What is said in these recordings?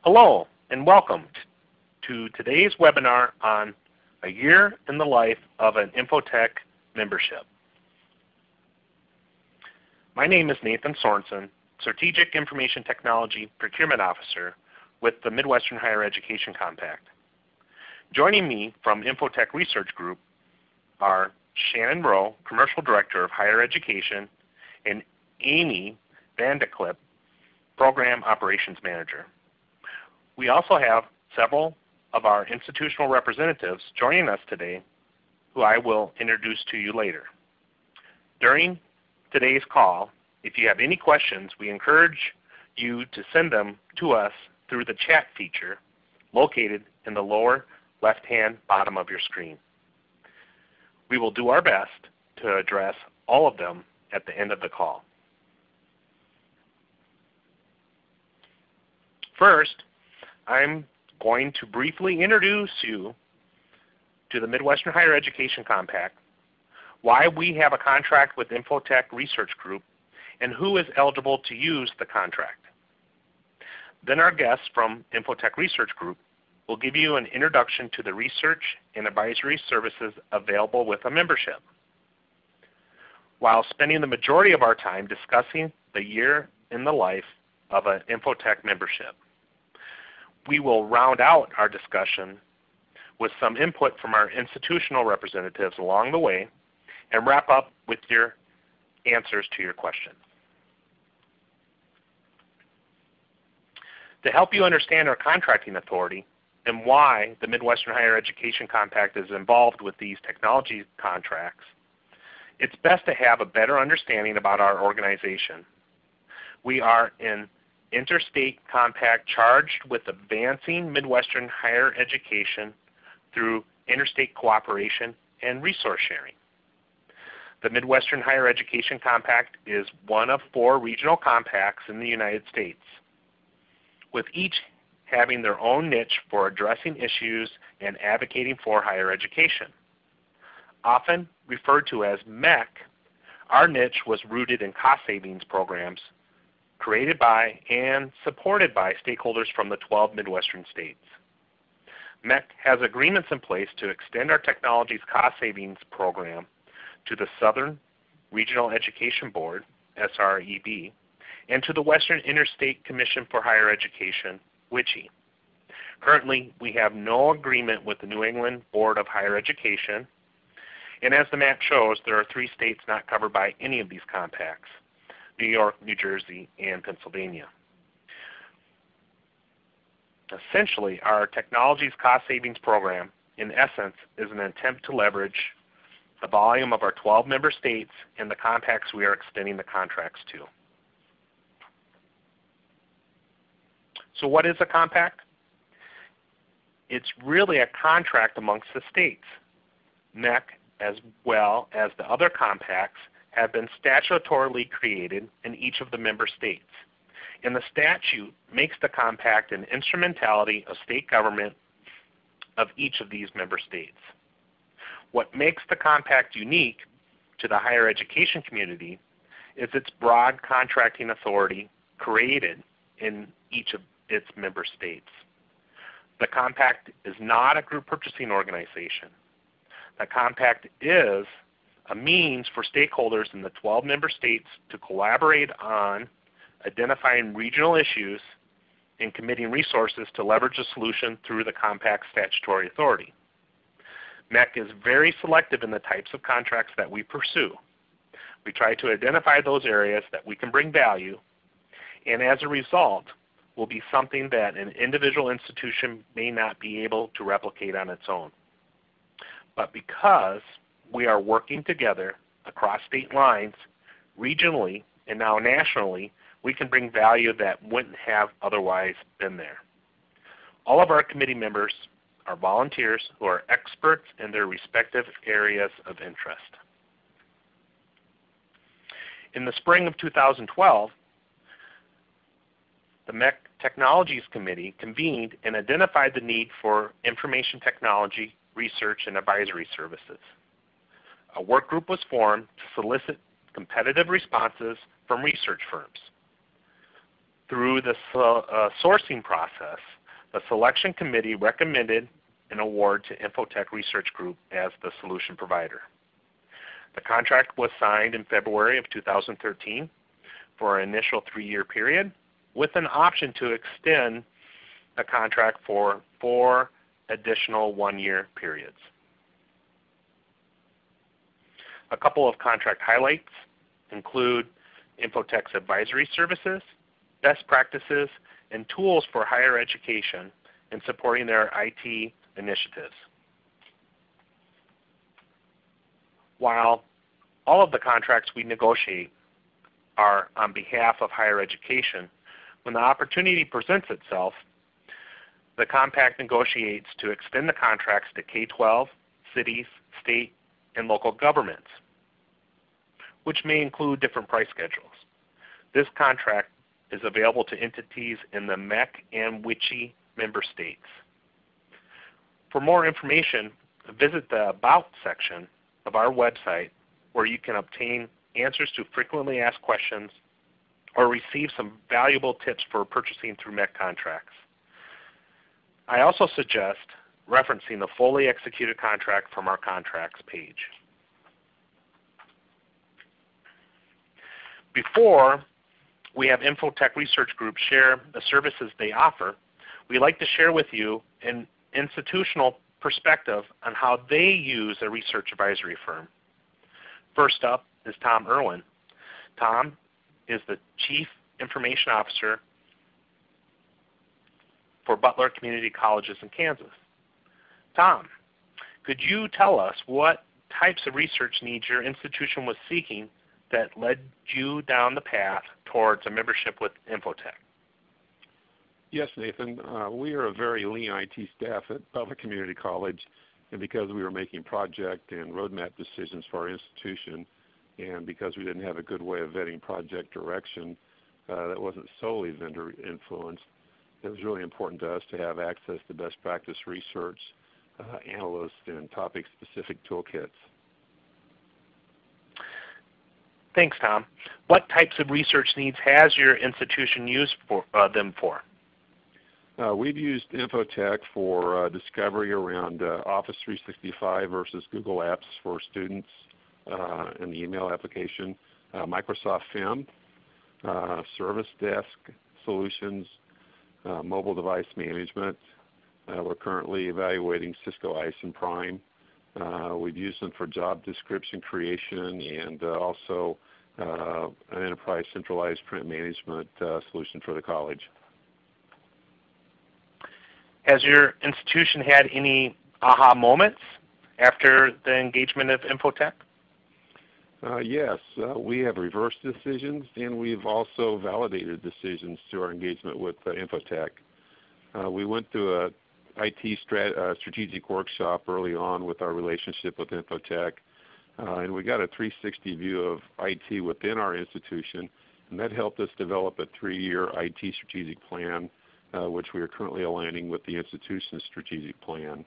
Hello and welcome to today's webinar on a year in the life of an Infotech membership. My name is Nathan Sorensen, Strategic Information Technology Procurement Officer with the Midwestern Higher Education Compact. Joining me from Infotech Research Group are Shannon Rowe, Commercial Director of Higher Education, and Amy Vandeklipp, Program Operations Manager. We also have several of our institutional representatives joining us today who I will introduce to you later. During today's call, if you have any questions, we encourage you to send them to us through the chat feature located in the lower left-hand bottom of your screen. We will do our best to address all of them at the end of the call. First, I'm going to briefly introduce you to the Midwestern Higher Education Compact, why we have a contract with Infotech Research Group, and who is eligible to use the contract. Then our guests from Infotech Research Group will give you an introduction to the research and advisory services available with a membership, while spending the majority of our time discussing the year in the life of an Infotech membership. We will round out our discussion with some input from our institutional representatives along the way and wrap up with your answers to your questions. To help you understand our contracting authority and why the Midwestern Higher Education Compact is involved with these technology contracts, it's best to have a better understanding about our organization. We are an interstate compact charged with advancing Midwestern higher education through interstate cooperation and resource sharing. The Midwestern Higher Education Compact is one of 4 regional compacts in the United States, with each having their own niche for addressing issues and advocating for higher education. Often referred to as MEC, our niche was rooted in cost savings programs created by and supported by stakeholders from the 12 Midwestern states. MEC has agreements in place to extend our technology's cost savings program to the Southern Regional Education Board, SREB, and to the Western Interstate Commission for Higher Education, WICHE. Currently, we have no agreement with the New England Board of Higher Education, and as the map shows, there are 3 states not covered by any of these compacts: New York, New Jersey, and Pennsylvania. Essentially, our technology's cost savings program, in essence, is an attempt to leverage the volume of our 12 member states and the compacts we are extending the contracts to. So what is a compact? It's really a contract amongst the states. MEC, as well as the other compacts, have been statutorily created in each of the member states. And the statute makes the compact an instrumentality of state government of each of these member states. What makes the compact unique to the higher education community is its broad contracting authority created in each of its member states. The compact is not a group purchasing organization. The compact is a means for stakeholders in the 12 member states to collaborate on identifying regional issues and committing resources to leverage a solution through the compact's statutory authority. MEC is very selective in the types of contracts that we pursue. We try to identify those areas that we can bring value, and as a result, will be something that an individual institution may not be able to replicate on its own. But because we are working together across state lines, regionally, and now nationally, we can bring value that wouldn't have otherwise been there. All of our committee members are volunteers who are experts in their respective areas of interest. In the spring of 2012, the MEC Technologies Committee convened and identified the need for information technology, research, and advisory services. A work group was formed to solicit competitive responses from research firms. Through the sourcing process, a selection committee recommended an award to Infotech Research Group as the solution provider. The contract was signed in February of 2013 for an initial 3-year period with an option to extend the contract for 4 additional 1-year periods. A couple of contract highlights include Infotech's advisory services, best practices, and tools for higher education in supporting their IT initiatives. While all of the contracts we negotiate are on behalf of higher education, when the opportunity presents itself, the compact negotiates to extend the contracts to K-12, cities, state, and local governments, which may include different price schedules. This contract is available to entities in the MEC and WICHE member states. For more information, visit the About section of our website, where you can obtain answers to frequently asked questions or receive some valuable tips for purchasing through MEC contracts. I also suggest referencing the fully executed contract from our contracts page. Before we have Infotech Research Group share the services they offer, we'd like to share with you an institutional perspective on how they use a research advisory firm. First up is Tom Irwin. Tom is the Chief Information Officer for Butler Community Colleges in Kansas. Tom, could you tell us what types of research needs your institution was seeking that led you down the path towards a membership with Infotech? Yes, Nathan. We are a very lean IT staff at Butler Community College, and because we were making project and roadmap decisions for our institution, and because we didn't have a good way of vetting project direction that wasn't solely vendor influenced, it was really important to us to have access to best practice research, analysts, and topic-specific toolkits. Thanks, Tom. What types of research needs has your institution used them for? We've used Infotech for discovery around Office 365 versus Google Apps for students and the email application, Microsoft FIM, Service Desk Solutions, mobile device management. We're currently evaluating Cisco ICE and Prime. We've used them for job description creation and also an enterprise centralized print management solution for the college. Has your institution had any aha moments after the engagement of Infotech? Yes, we have reversed decisions, and we've also validated decisions through our engagement with Infotech. We went through a IT strategic workshop early on with our relationship with Infotech, and we got a 360 view of IT within our institution, and that helped us develop a 3-year IT strategic plan, which we are currently aligning with the institution's strategic plan.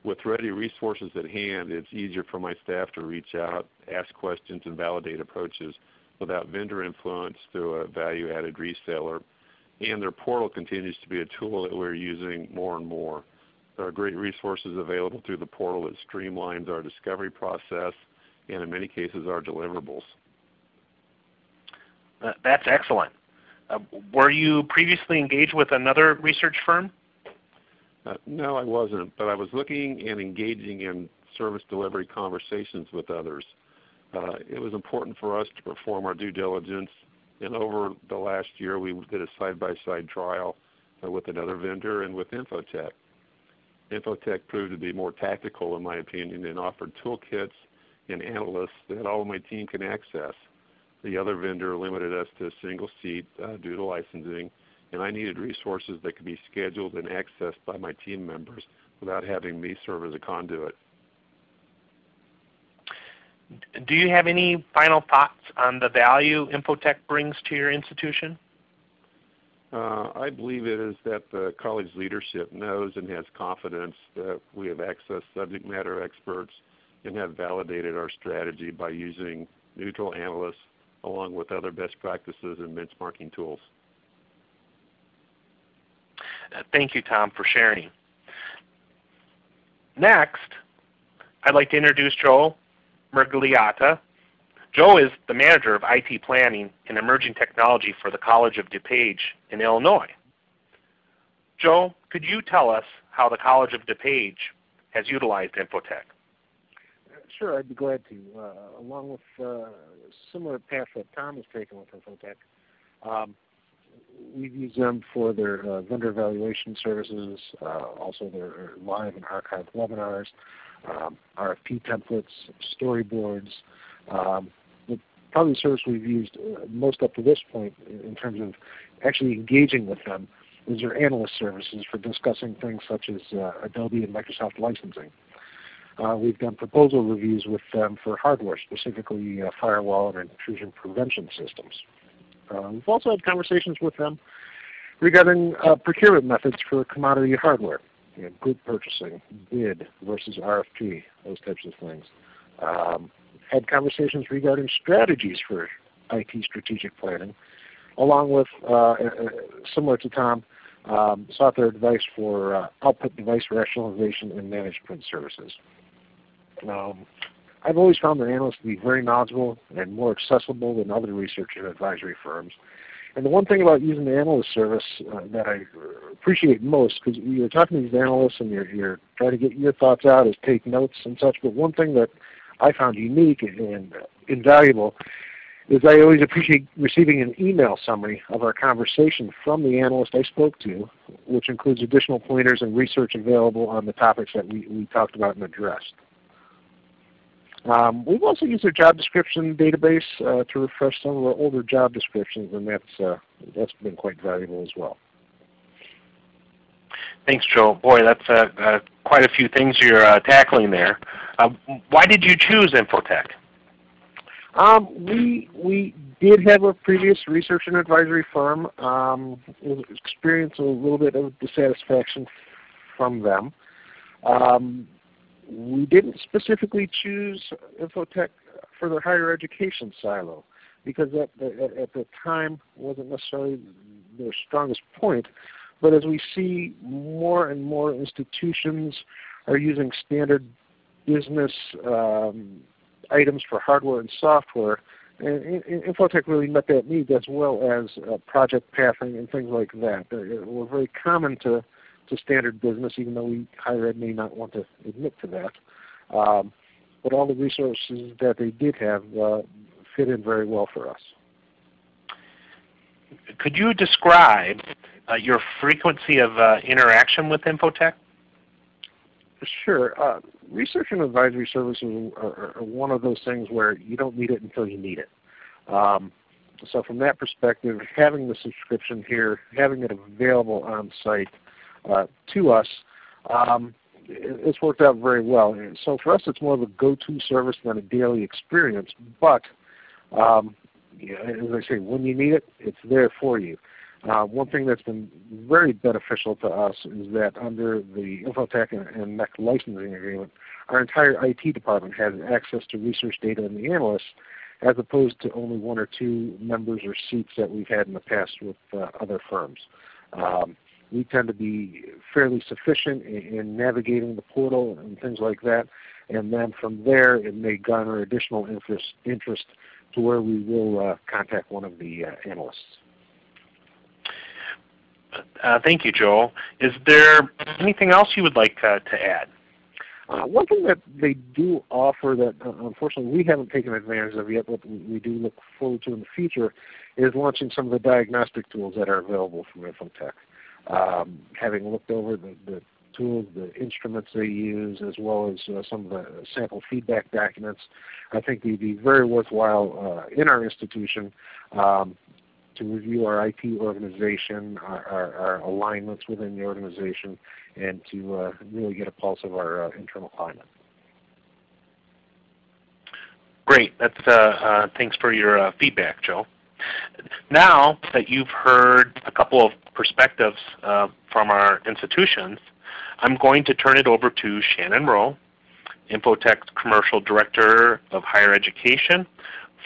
With ready resources at hand, it's easier for my staff to reach out, ask questions, and validate approaches without vendor influence through a value-added reseller. And their portal continues to be a tool that we're using more and more. There are great resources available through the portal that streamlines our discovery process and in many cases our deliverables. That's excellent. Were you previously engaged with another research firm? No, I wasn't, but I was looking and engaging in service delivery conversations with others. It was important for us to perform our due diligence, and over the last year we did a side-by-side trial with another vendor and with Infotech. Infotech proved to be more tactical in my opinion and offered toolkits and analysts that all of my team can access. The other vendor limited us to a single seat due to licensing, and I needed resources that could be scheduled and accessed by my team members without having me serve as a conduit. Do you have any final thoughts on the value Infotech brings to your institution? I believe it is that the college leadership knows and has confidence that we have accessed subject matter experts and have validated our strategy by using neutral analysts along with other best practices and benchmarking tools. Thank you, Tom, for sharing. Next, I'd like to introduce Joe Mergliata. Joe is the manager of IT Planning and Emerging Technology for the College of DuPage in Illinois. Joe, could you tell us how the College of DuPage has utilized Infotech? Sure, I'd be glad to. Along with a similar path that Tom has taken with Infotech, we've used them for their vendor evaluation services, also their live and archived webinars, RFP templates, storyboards. Probably the service we've used most up to this point in terms of actually engaging with them is their analyst services for discussing things such as Adobe and Microsoft licensing. We've done proposal reviews with them for hardware, specifically firewall and intrusion prevention systems. We've also had conversations with them regarding procurement methods for commodity hardware, group purchasing, bid versus RFP, those types of things. Had conversations regarding strategies for IT strategic planning, along with, similar to Tom, sought their advice for output device rationalization and managed print services. I've always found their analysts to be very knowledgeable and more accessible than other research and advisory firms. And the one thing about using the analyst service that I appreciate most, because you're talking to these analysts and you're trying to get your thoughts out is take notes and such, but one thing that I found unique and invaluable is I always appreciate receiving an email summary of our conversation from the analyst I spoke to, which includes additional pointers and research available on the topics that we talked about and addressed. We've also used their job description database to refresh some of our older job descriptions, and that's been quite valuable as well. Thanks, Joe. Boy, that's quite a few things you're tackling there. Why did you choose Infotech? We did have a previous research and advisory firm. Experienced a little bit of dissatisfaction from them. We didn't specifically choose Infotech for their higher education silo because at the time wasn't necessarily their strongest point. But as we see more and more institutions are using standard business items for hardware and software, and Infotech really met that need, as well as project pathing and things like that. We're very common to standard business, even though higher ed may not want to admit to that. But all the resources that they did have fit in very well for us. Could you describe your frequency of interaction with Infotech? Sure. Research and advisory services are one of those things where you don't need it until you need it. So from that perspective, having the subscription here, having it available on site to us, it's worked out very well. And so for us, it's more of a go-to service than a daily experience. But as I say, when you need it, it's there for you. One thing that's been very beneficial to us is that under the Infotech and MEC licensing agreement, our entire IT department has access to research data and the analysts, as opposed to only one or two members or seats that we've had in the past with other firms. We tend to be fairly sufficient in navigating the portal and things like that, and then from there it may garner additional interest to where we will contact one of the analysts. Thank you, Joel. Is there anything else you would like to add? One thing that they do offer that unfortunately we haven't taken advantage of yet, but we do look forward to in the future, is launching some of the diagnostic tools that are available from Infotech. Having looked over the tools, the instruments they use, as well as some of the sample feedback documents, I think they'd be very worthwhile in our institution to review our IT organization, our alignments within the organization, and to really get a pulse of our internal climate. Great. Thanks for your feedback, Joe. Now that you've heard a couple of perspectives from our institutions, I'm going to turn it over to Shannon Rowe, Infotech's Commercial Director of Higher Education,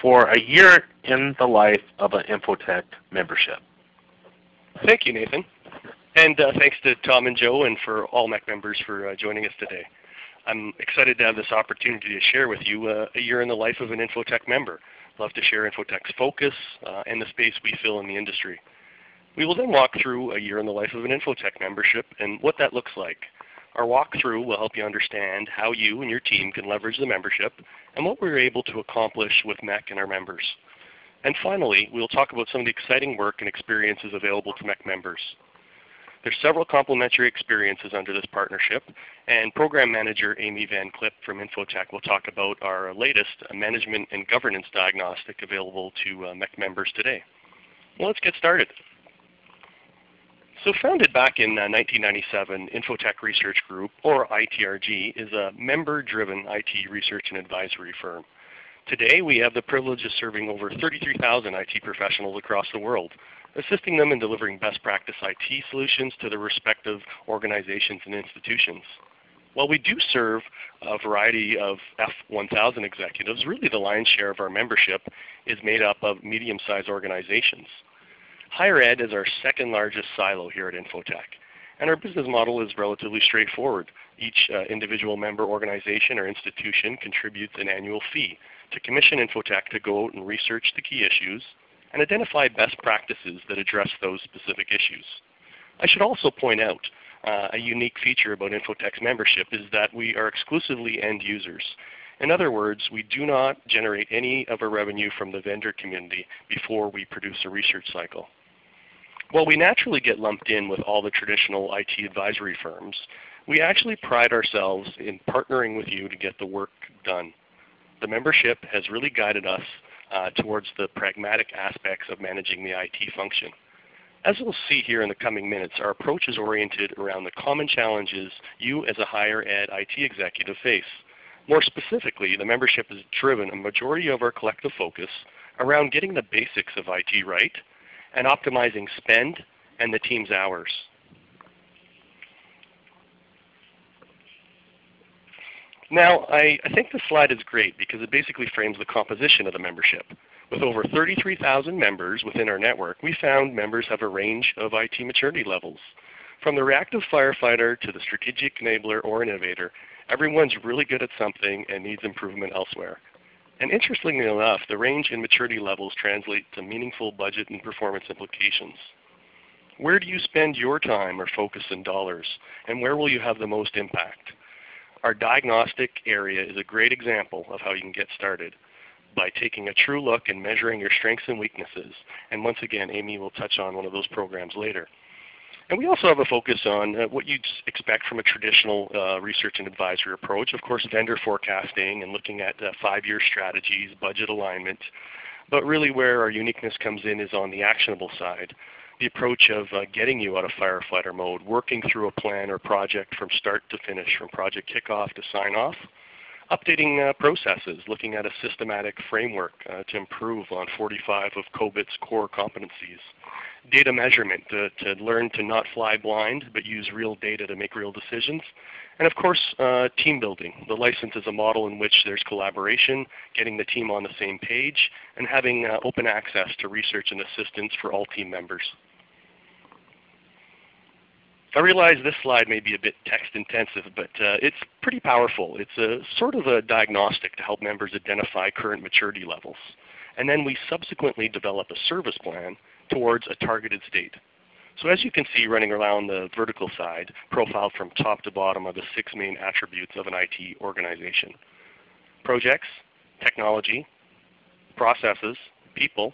for a year in the life of an Infotech membership. Thank you, Nathan. And thanks to Tom and Joe and for all MEC members for joining us today. I'm excited to have this opportunity to share with you a year in the life of an Infotech member. Love to share Infotech's focus and the space we fill in the industry. We will then walk through a year in the life of an Infotech membership and what that looks like. Our walkthrough will help you understand how you and your team can leverage the membership and what we're able to accomplish with MEC and our members. And finally, we'll talk about some of the exciting work and experiences available to MEC members. There's several complementary experiences under this partnership, and Program Manager Amy Van Clip from Infotech will talk about our latest Management and Governance Diagnostic available to MEC members today. Well, let's get started. So founded back in 1997, Infotech Research Group, or ITRG, is a member-driven IT research and advisory firm. Today, we have the privilege of serving over 33,000 IT professionals across the world, assisting them in delivering best practice IT solutions to their respective organizations and institutions. While we do serve a variety of F1000 executives, really the lion's share of our membership is made up of medium-sized organizations. Higher Ed is our second largest silo here at Infotech, and our business model is relatively straightforward. Each individual member organization or institution contributes an annual fee to commission Infotech to go out and research the key issues and identify best practices that address those specific issues. I should also point out a unique feature about Infotech's membership is that we are exclusively end users. In other words, we do not generate any of our revenue from the vendor community before we produce a research cycle. While we naturally get lumped in with all the traditional IT advisory firms, we actually pride ourselves in partnering with you to get the work done. The membership has really guided us towards the pragmatic aspects of managing the IT function. As we'll see here in the coming minutes, our approach is oriented around the common challenges you as a higher ed IT executive face. More specifically, the membership has driven a majority of our collective focus around getting the basics of IT right and optimizing spend and the team's hours. Now, I think this slide is great because it basically frames the composition of the membership. With over 33,000 members within our network, we found members have a range of IT maturity levels. From the reactive firefighter to the strategic enabler or innovator, everyone's really good at something and needs improvement elsewhere. And interestingly enough, the range in maturity levels translate to meaningful budget and performance implications. Where do you spend your time or focus in dollars, and where will you have the most impact? Our diagnostic area is a great example of how you can get started by taking a true look and measuring your strengths and weaknesses. And once again, Amy will touch on one of those programs later. And we also have a focus on what you'd expect from a traditional research and advisory approach. Of course, vendor forecasting and looking at 5-year strategies, budget alignment. But really where our uniqueness comes in is on the actionable side. The approach of getting you out of firefighter mode, working through a plan or project from start to finish, from project kickoff to sign off. Updating processes, looking at a systematic framework to improve on 45 of COBIT's core competencies. Data measurement to learn to not fly blind, but use real data to make real decisions. And of course, team building. The license is a model in which there's collaboration, getting the team on the same page, and having open access to research and assistance for all team members. I realize this slide may be a bit text intensive, but it's pretty powerful. It's a sort of a diagnostic to help members identify current maturity levels. And then we subsequently develop a service plan towards a targeted state. So as you can see running around the vertical side, profiled from top to bottom are the 6 main attributes of an IT organization. Projects, technology, processes, people,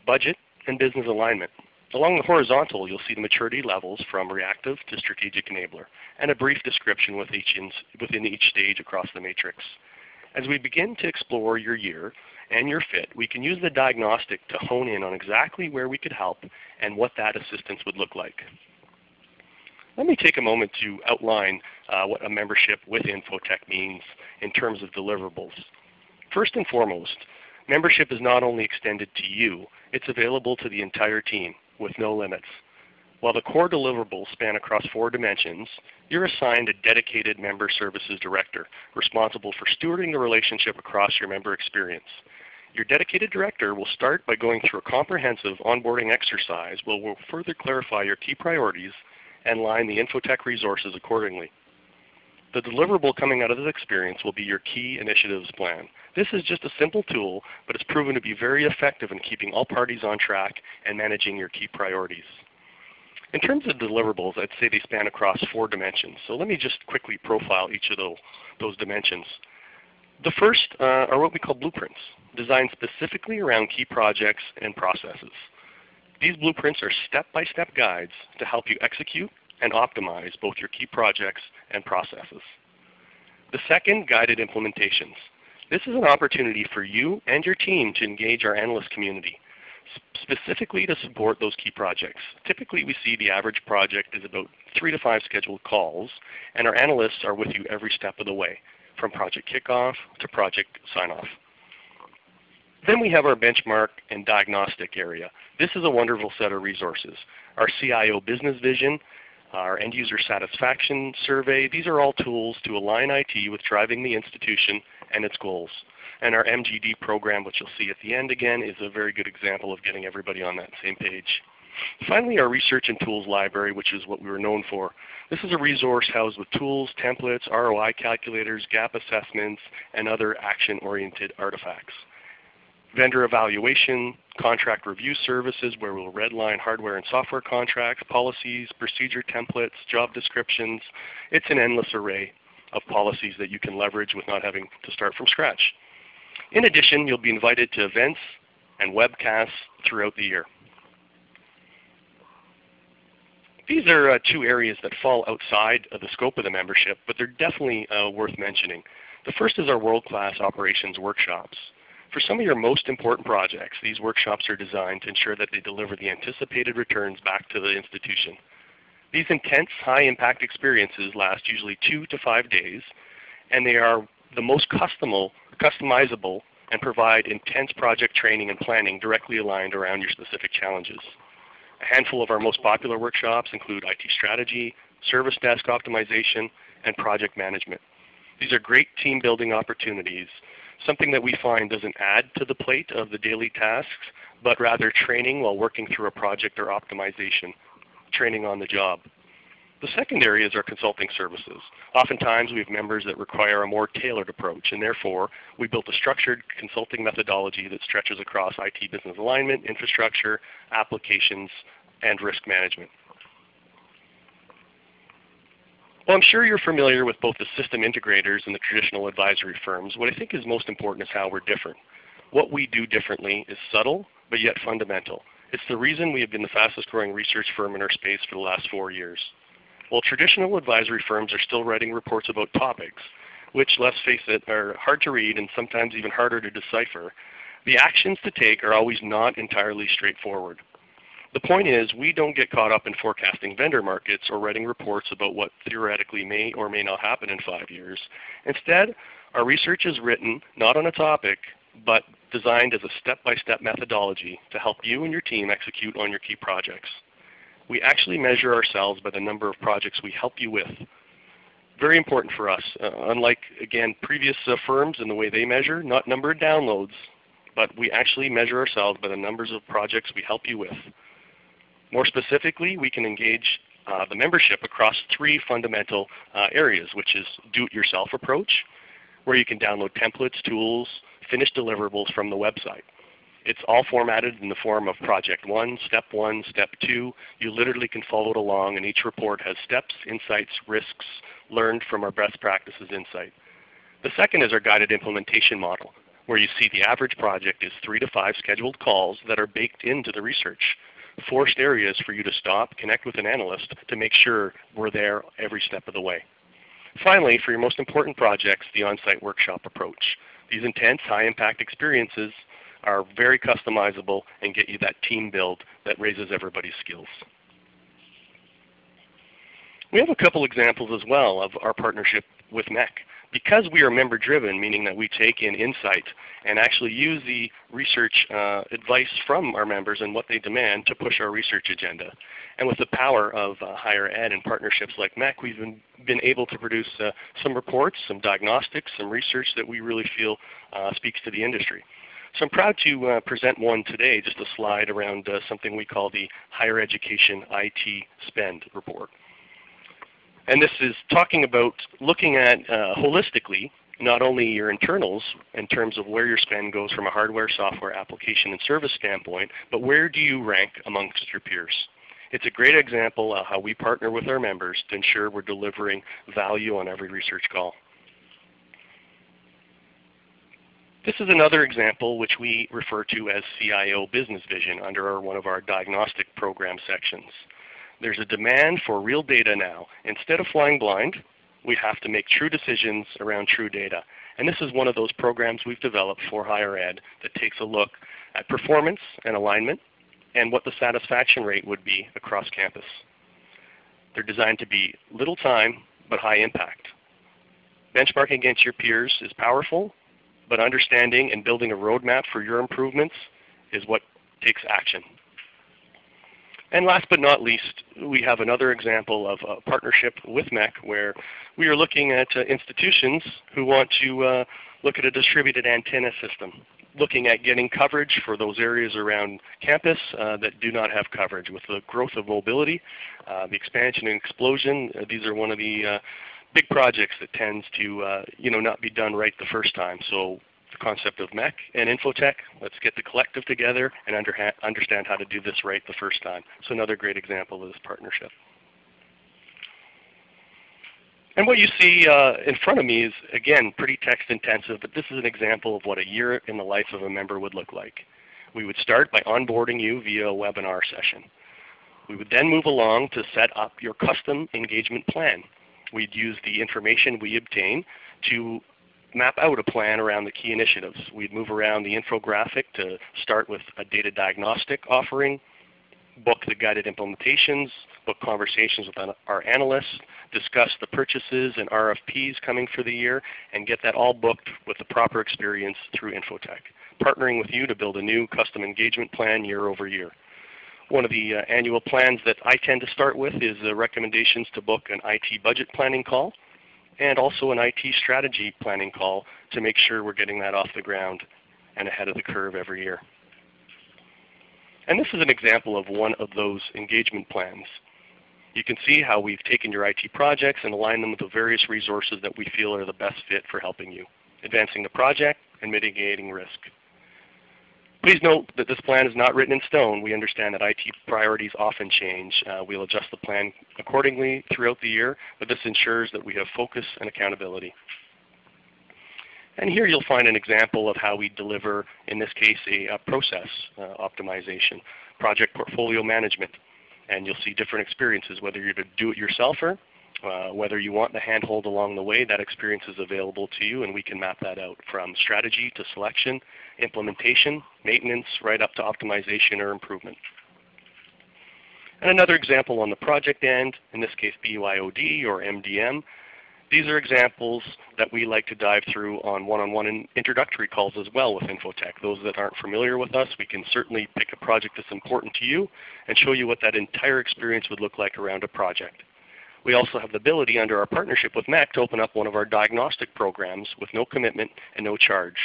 budget, and business alignment. Along the horizontal, you'll see the maturity levels from reactive to strategic enabler, and a brief description within each stage across the matrix. As we begin to explore your year and your fit, we can use the diagnostic to hone in on exactly where we could help and what that assistance would look like. Let me take a moment to outline what a membership with Infotech means in terms of deliverables. First and foremost, membership is not only extended to you, it's available to the entire team with no limits. While the core deliverables span across 4 dimensions, you're assigned a dedicated member services director responsible for stewarding the relationship across your member experience. Your dedicated director will start by going through a comprehensive onboarding exercise where we'll further clarify your key priorities and line the Infotech resources accordingly. The deliverable coming out of this experience will be your key initiatives plan. This is just a simple tool, but it's proven to be very effective in keeping all parties on track and managing your key priorities. In terms of deliverables, I'd say they span across 4 dimensions. So let me just quickly profile each of those dimensions. The first are what we call blueprints, designed specifically around key projects and processes. These blueprints are step-by-step guides to help you execute and optimize both your key projects and processes. The second, guided implementations. This is an opportunity for you and your team to engage our analyst community, specifically to support those key projects. Typically we see the average project is about 3 to 5 scheduled calls, and our analysts are with you every step of the way, from project kickoff to project sign-off. Then we have our benchmark and diagnostic area. This is a wonderful set of resources. Our CIO business vision, our end user satisfaction survey, these are all tools to align IT with driving the institution and its goals. And our MGD program, which you'll see at the end again, is a very good example of getting everybody on that same page. Finally, our research and tools library, which is what we were known for. This is a resource housed with tools, templates, ROI calculators, gap assessments, and other action-oriented artifacts. Vendor evaluation, contract review services where we'll redline hardware and software contracts, policies, procedure templates, job descriptions. It's an endless array of policies that you can leverage with not having to start from scratch. In addition, you'll be invited to events and webcasts throughout the year. These are 2 areas that fall outside of the scope of the membership, but they're definitely worth mentioning. The first is our world-class operations workshops. For some of your most important projects, these workshops are designed to ensure that they deliver the anticipated returns back to the institution. These intense, high-impact experiences last usually 2 to 5 days, and they are the most customizable and provide intense project training and planning directly aligned around your specific challenges. A handful of our most popular workshops include IT strategy, service desk optimization, and project management. These are great team building opportunities, something that we find doesn't add to the plate of the daily tasks, but rather training while working through a project or optimization, training on the job. The second area is our consulting services. Oftentimes we have members that require a more tailored approach, and therefore we built a structured consulting methodology that stretches across IT business alignment, infrastructure, applications, and risk management. Well, I'm sure you're familiar with both the system integrators and the traditional advisory firms. What I think is most important is how we're different. What we do differently is subtle, but yet fundamental. It's the reason we have been the fastest growing research firm in our space for the last 4 years. While traditional advisory firms are still writing reports about topics, which, let's face it, are hard to read and sometimes even harder to decipher, the actions to take are always not entirely straightforward. The point is, we don't get caught up in forecasting vendor markets or writing reports about what theoretically may or may not happen in 5 years. Instead, our research is written not on a topic, but designed as a step-by-step methodology to help you and your team execute on your key projects. We actually measure ourselves by the number of projects we help you with. Very important for us. Unlike, again, previous firms and the way they measure, not number of downloads, but we actually measure ourselves by the numbers of projects we help you with. More specifically, we can engage the membership across 3 fundamental areas, which is do-it-yourself approach, where you can download templates, tools, finished deliverables from the website. It's all formatted in the form of Project 1, Step 2. You literally can follow it along, and each report has steps, insights, risks learned from our best practices insight. The second is our guided implementation model, where you see the average project is 3 to 5 scheduled calls that are baked into the research. Forced areas for you to stop, connect with an analyst to make sure we're there every step of the way. Finally, for your most important projects, the on-site workshop approach. These intense, high-impact experiences are very customizable and get you that team build that raises everybody's skills. We have a couple examples as well of our partnership with MEC. Because we are member-driven, meaning that we take in insight and actually use the research advice from our members and what they demand to push our research agenda. And with the power of higher ed and partnerships like MEC, we've been able to produce some reports, some diagnostics, some research that we really feel speaks to the industry. So I'm proud to present one today, just a slide around something we call the Higher Education IT Spend Report. And this is talking about looking at holistically not only your internals in terms of where your spend goes from a hardware, software, application, and service standpoint, but where do you rank amongst your peers? It's a great example of how we partner with our members to ensure we're delivering value on every research call. This is another example which we refer to as CIO Business Vision under one of our diagnostic program sections. There's a demand for real data now. Instead of flying blind, we have to make true decisions around true data. And this is one of those programs we've developed for higher ed that takes a look at performance and alignment and what the satisfaction rate would be across campus. They're designed to be little time but high impact. Benchmarking against your peers is powerful, but understanding and building a roadmap for your improvements is what takes action. And last but not least, we have another example of a partnership with MEC where we are looking at institutions who want to look at a distributed antenna system, looking at getting coverage for those areas around campus that do not have coverage. With the growth of mobility, the expansion and explosion, these are one of the big projects that tends to not be done right the first time. So the concept of MEC and Infotech, let's get the collective together and understand how to do this right the first time. So another great example of this partnership. And what you see in front of me is, again, pretty text intensive, but this is an example of what a year in the life of a member would look like. We would start by onboarding you via a webinar session. We would then move along to set up your custom engagement plan. We'd use the information we obtain to map out a plan around the key initiatives. We'd move around the infographic to start with a data diagnostic offering, book the guided implementations, book conversations with our analysts, discuss the purchases and RFPs coming for the year, and get that all booked with the proper experience through Infotech, partnering with you to build a new custom engagement plan year over year. One of the annual plans that I tend to start with is recommendations to book an IT budget planning call and also an IT strategy planning call to make sure we're getting that off the ground and ahead of the curve every year. And this is an example of one of those engagement plans. You can see how we've taken your IT projects and aligned them with the various resources that we feel are the best fit for helping you, advancing the project and mitigating risk. Please note that this plan is not written in stone. We understand that IT priorities often change. We'll adjust the plan accordingly throughout the year, but this ensures that we have focus and accountability. And here you'll find an example of how we deliver, in this case, a process optimization, project portfolio management. And you'll see different experiences, whether you're a do-it-yourselfer, whether you want the handhold along the way, that experience is available to you, and we can map that out from strategy to selection, implementation, maintenance, right up to optimization or improvement. And another example on the project end, in this case BYOD or MDM. These are examples that we like to dive through on one-on-one introductory calls as well with Infotech. Those that aren't familiar with us, we can certainly pick a project that's important to you and show you what that entire experience would look like around a project. We also have the ability under our partnership with MEC to open up one of our diagnostic programs with no commitment and no charge.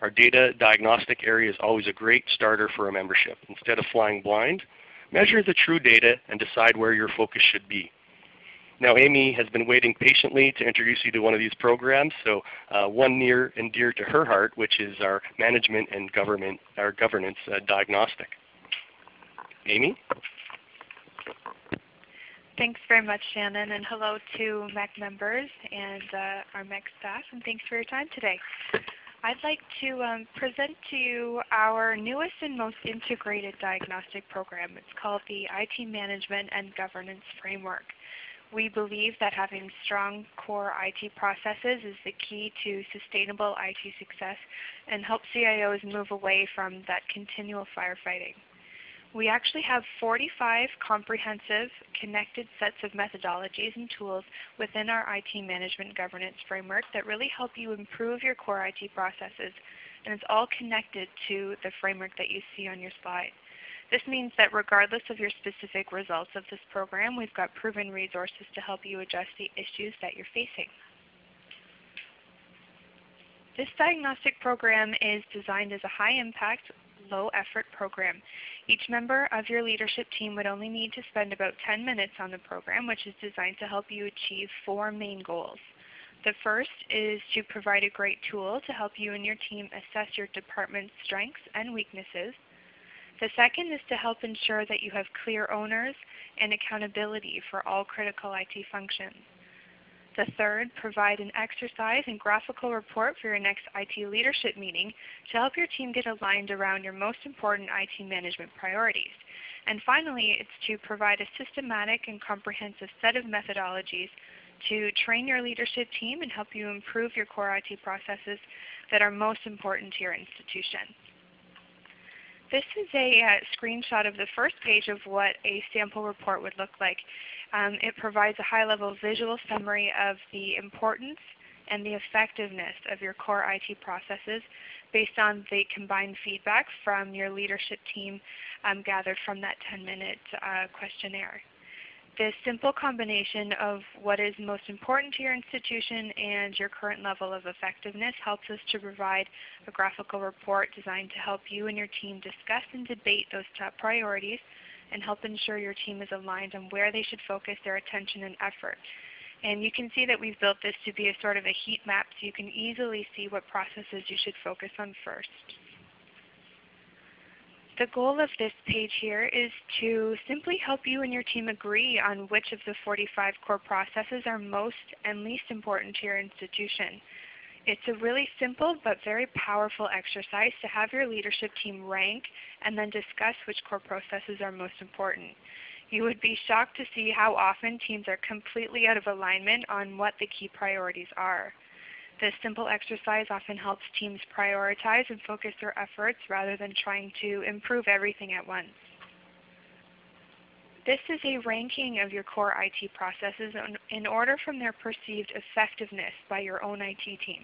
Our data diagnostic area is always a great starter for a membership. Instead of flying blind, measure the true data and decide where your focus should be. Now Amy has been waiting patiently to introduce you to one of these programs, so one near and dear to her heart, which is our management and governance diagnostic. Amy? Thanks very much, Shannon, and hello to MEC members and our MEC staff, and thanks for your time today. I'd like to present to you our newest and most integrated diagnostic program. It's called the IT Management and Governance Framework. We believe that having strong core IT processes is the key to sustainable IT success and help CIOs move away from that continual firefighting. We actually have 45 comprehensive, connected sets of methodologies and tools within our IT Management Governance Framework that really help you improve your core IT processes, and it's all connected to the framework that you see on your slide. This means that regardless of your specific results of this program, we've got proven resources to help you address the issues that you're facing. This diagnostic program is designed as a high-impact, low-effort program. Each member of your leadership team would only need to spend about 10 minutes on the program, which is designed to help you achieve 4 main goals. The first is to provide a great tool to help you and your team assess your department's strengths and weaknesses. The second is to help ensure that you have clear owners and accountability for all critical IT functions. The third, provide an exercise and graphical report for your next IT leadership meeting to help your team get aligned around your most important IT management priorities. And finally, it's to provide a systematic and comprehensive set of methodologies to train your leadership team and help you improve your core IT processes that are most important to your institution. This is a screenshot of the first page of what a sample report would look like. It provides a high-level visual summary of the importance and the effectiveness of your core IT processes based on the combined feedback from your leadership team gathered from that 10-minute questionnaire. This simple combination of what is most important to your institution and your current level of effectiveness helps us to provide a graphical report designed to help you and your team discuss and debate those top priorities and help ensure your team is aligned on where they should focus their attention and effort. And you can see that we've built this to be a sort of a heat map so you can easily see what processes you should focus on first. The goal of this page here is to simply help you and your team agree on which of the 45 core processes are most and least important to your institution. It's a really simple but very powerful exercise to have your leadership team rank and then discuss which core processes are most important. You would be shocked to see how often teams are completely out of alignment on what the key priorities are. This simple exercise often helps teams prioritize and focus their efforts rather than trying to improve everything at once. This is a ranking of your core IT processes in order from their perceived effectiveness by your own IT team.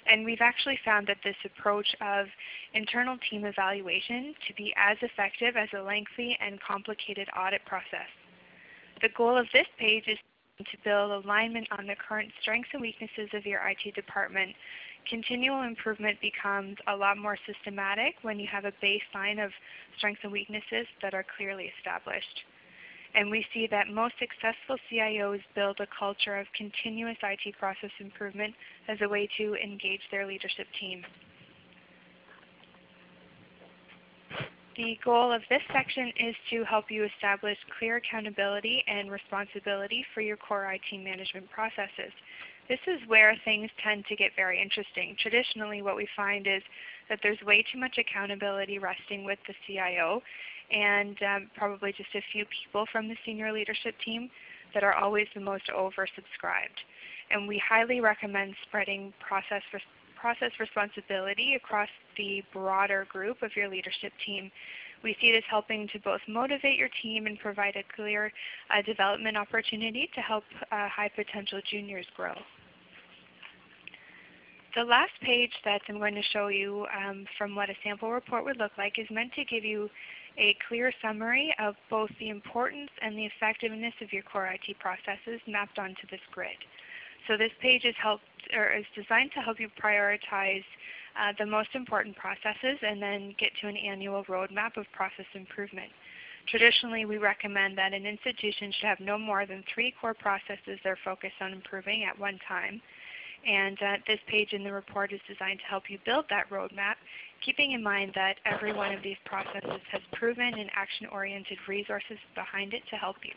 And we've actually found that this approach of internal team evaluation to be as effective as a lengthy and complicated audit process. The goal of this page is to build alignment on the current strengths and weaknesses of your IT department. Continual improvement becomes a lot more systematic when you have a baseline of strengths and weaknesses that are clearly established. And we see that most successful CIOs build a culture of continuous IT process improvement as a way to engage their leadership team. The goal of this section is to help you establish clear accountability and responsibility for your core IT management processes. This is where things tend to get very interesting. Traditionally, what we find is that there's way too much accountability resting with the CIO and probably just a few people from the senior leadership team that are always the most oversubscribed. And we highly recommend spreading process responsibility across the broader group of your leadership team. We see this helping to both motivate your team and provide a clear development opportunity to help high potential juniors grow. The last page that I'm going to show you from what a sample report would look like is meant to give you a clear summary of both the importance and the effectiveness of your core IT processes mapped onto this grid. So this page is designed to help you prioritize the most important processes and then get to an annual roadmap of process improvement. Traditionally, we recommend that an institution should have no more than 3 core processes they're focused on improving at one time. And this page in the report is designed to help you build that roadmap, keeping in mind that every one of these processes has proven and action-oriented resources behind it to help you.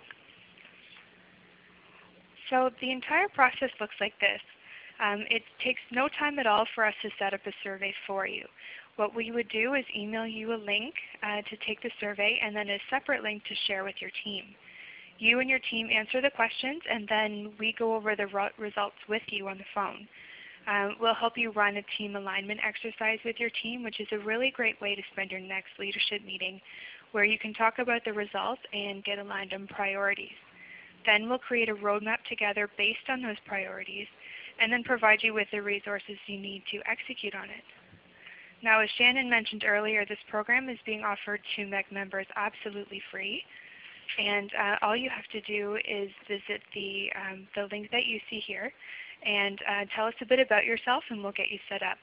So the entire process looks like this. It takes no time at all for us to set up a survey for you. What we would do is email you a link to take the survey and then a separate link to share with your team. You and your team answer the questions and then we go over the results with you on the phone. We'll help you run a team alignment exercise with your team, which is a really great way to spend your next leadership meeting where you can talk about the results and get aligned on priorities. Then we'll create a roadmap together based on those priorities and then provide you with the resources you need to execute on it. Now, as Shannon mentioned earlier, this program is being offered to MEC members absolutely free. And all you have to do is visit the link that you see here and tell us a bit about yourself and we'll get you set up.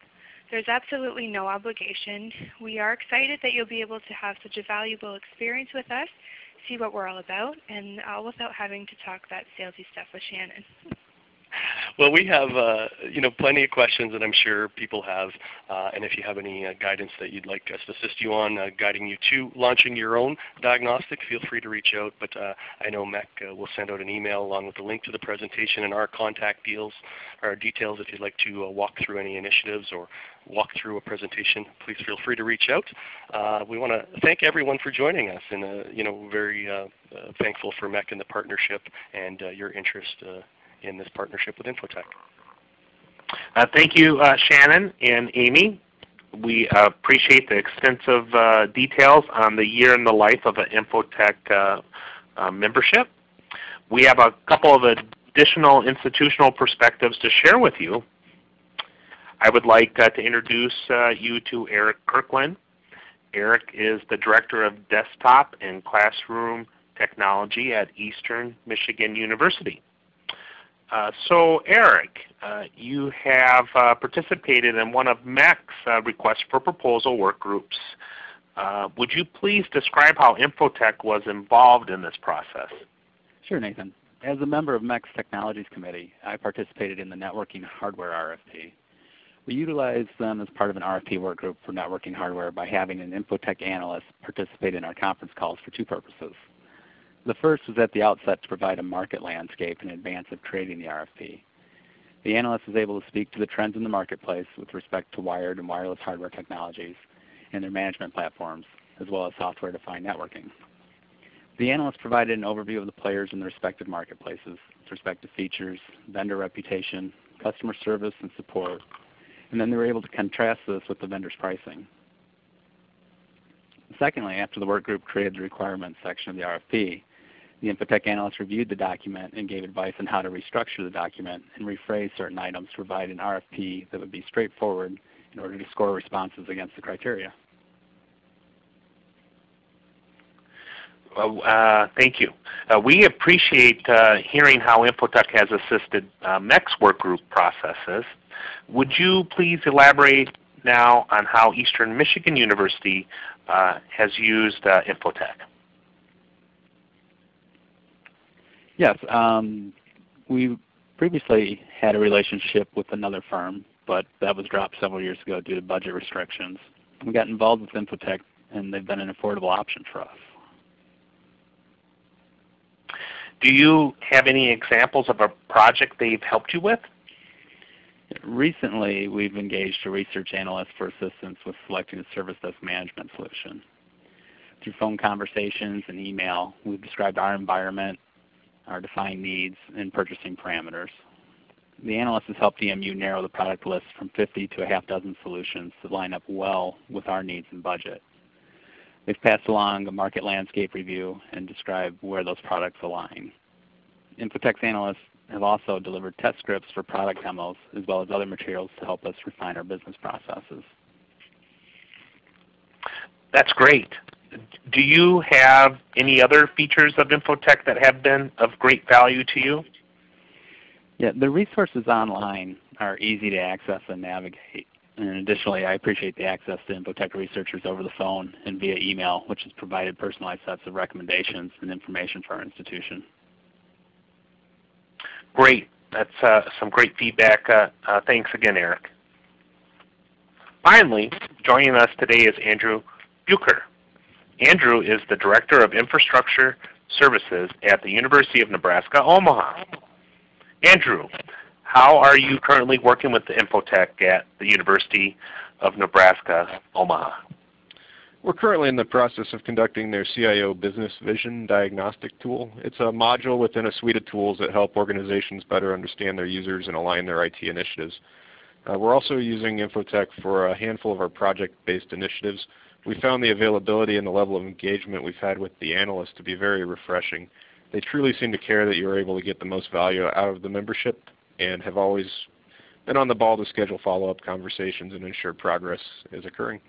There's absolutely no obligation. We are excited that you'll be able to have such a valuable experience with us, see what we're all about, and all without having to talk that salesy stuff with Shannon. Well, we have plenty of questions that I'm sure people have, and if you have any guidance that you'd like us to assist you on, guiding you to launching your own diagnostic, feel free to reach out. But I know Mec will send out an email along with the link to the presentation and our contact details if you'd like to walk through any initiatives or walk through a presentation. Please feel free to reach out. We want to thank everyone for joining us, and very thankful for Mec and the partnership and your interest in this partnership with Infotech. Thank you, Shannon and Amy. We appreciate the extensive details on the year in the life of an Infotech membership. We have a couple of additional institutional perspectives to share with you. I would like to introduce you to Eric Kirkland. Eric is the Director of Desktop and Classroom Technology at Eastern Michigan University. So Eric, you have participated in one of Mec's requests for proposal work groups. Would you please describe how Infotech was involved in this process? Sure, Nathan. As a member of Mec's Technologies Committee, I participated in the networking hardware RFP. We utilized them as part of an RFP work group for networking hardware by having an Infotech analyst participate in our conference calls for two purposes. The first was at the outset to provide a market landscape in advance of creating the RFP. The analyst was able to speak to the trends in the marketplace with respect to wired and wireless hardware technologies and their management platforms, as well as software-defined networking. The analyst provided an overview of the players in their respective marketplaces with respect to features, vendor reputation, customer service, and support, and then they were able to contrast this with the vendor's pricing. Secondly, after the work group created the requirements section of the RFP, the Infotech analyst reviewed the document and gave advice on how to restructure the document and rephrase certain items to provide an RFP that would be straightforward in order to score responses against the criteria. Thank you. We appreciate hearing how Infotech has assisted Mec's work group processes. Would you please elaborate now on how Eastern Michigan University has used Infotech? Yes, we previously had a relationship with another firm, but that was dropped several years ago due to budget restrictions. We got involved with Infotech, and they've been an affordable option for us. Do you have any examples of a project they've helped you with? Recently, we've engaged a research analyst for assistance with selecting a service desk management solution. Through phone conversations and email, we've described our environment, our defined needs, and purchasing parameters. The analyst has helped EMU narrow the product list from 50 to a half dozen solutions that line up well with our needs and budget. They've passed along a market landscape review and described where those products align. Infotech's analysts have also delivered test scripts for product demos as well as other materials to help us refine our business processes. That's great. Do you have any other features of Infotech that have been of great value to you? Yeah, the resources online are easy to access and navigate. And additionally, I appreciate the access to Infotech researchers over the phone and via email, which has provided personalized sets of recommendations and information for our institution. Great. That's some great feedback. Thanks again, Eric. Finally, joining us today is Andrew Bucher. Andrew is the Director of Infrastructure Services at the University of Nebraska, Omaha. Andrew, how are you currently working with the Infotech at the University of Nebraska, Omaha? We're currently in the process of conducting their CIO Business Vision Diagnostic tool. It's a module within a suite of tools that help organizations better understand their users and align their IT initiatives. We're also using Infotech for a handful of our project-based initiatives. We found the availability and the level of engagement we've had with the analysts to be very refreshing. They truly seem to care that you're able to get the most value out of the membership and have always been on the ball to schedule follow-up conversations and ensure progress is occurring.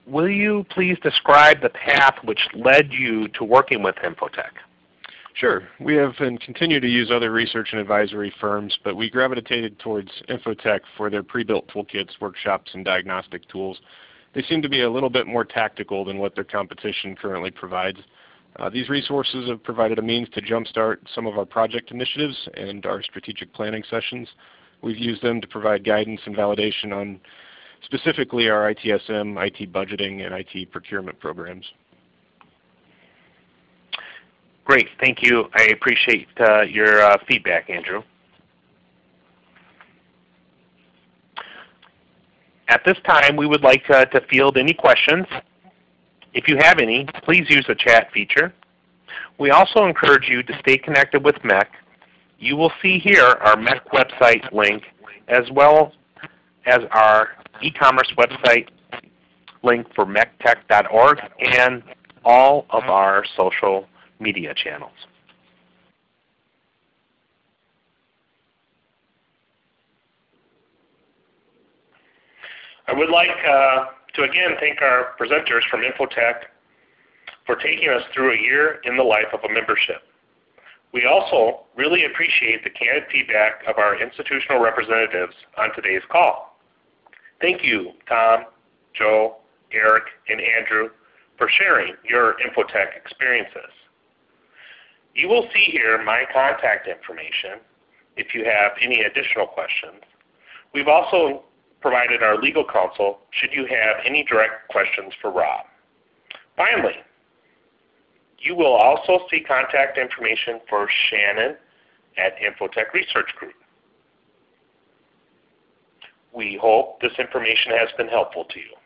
Will you please describe the path which led you to working with Infotech? Sure. We have and continue to use other research and advisory firms, but we gravitated towards Infotech for their pre-built toolkits, workshops, and diagnostic tools. They seem to be a little bit more tactical than what their competition currently provides. These resources have provided a means to jumpstart some of our project initiatives and our strategic planning sessions. We've used them to provide guidance and validation on specifically our ITSM, IT budgeting, and IT procurement programs. Great, thank you. I appreciate your feedback, Andrew. At this time, we would like to field any questions. If you have any, please use the chat feature. We also encourage you to stay connected with MEC. You will see here our MEC website link, as well as our e-commerce website link for mectech.org and all of our social media channels. I would like to again thank our presenters from Infotech for taking us through a year in the life of a membership. We also really appreciate the candid feedback of our institutional representatives on today's call. Thank you, Tom, Joe, Eric, and Andrew, for sharing your Infotech experiences. You will see here my contact information if you have any additional questions. We've also provided our legal counsel should you have any direct questions for Rob. Finally, you will also see contact information for Shannon at Infotech Research Group. We hope this information has been helpful to you.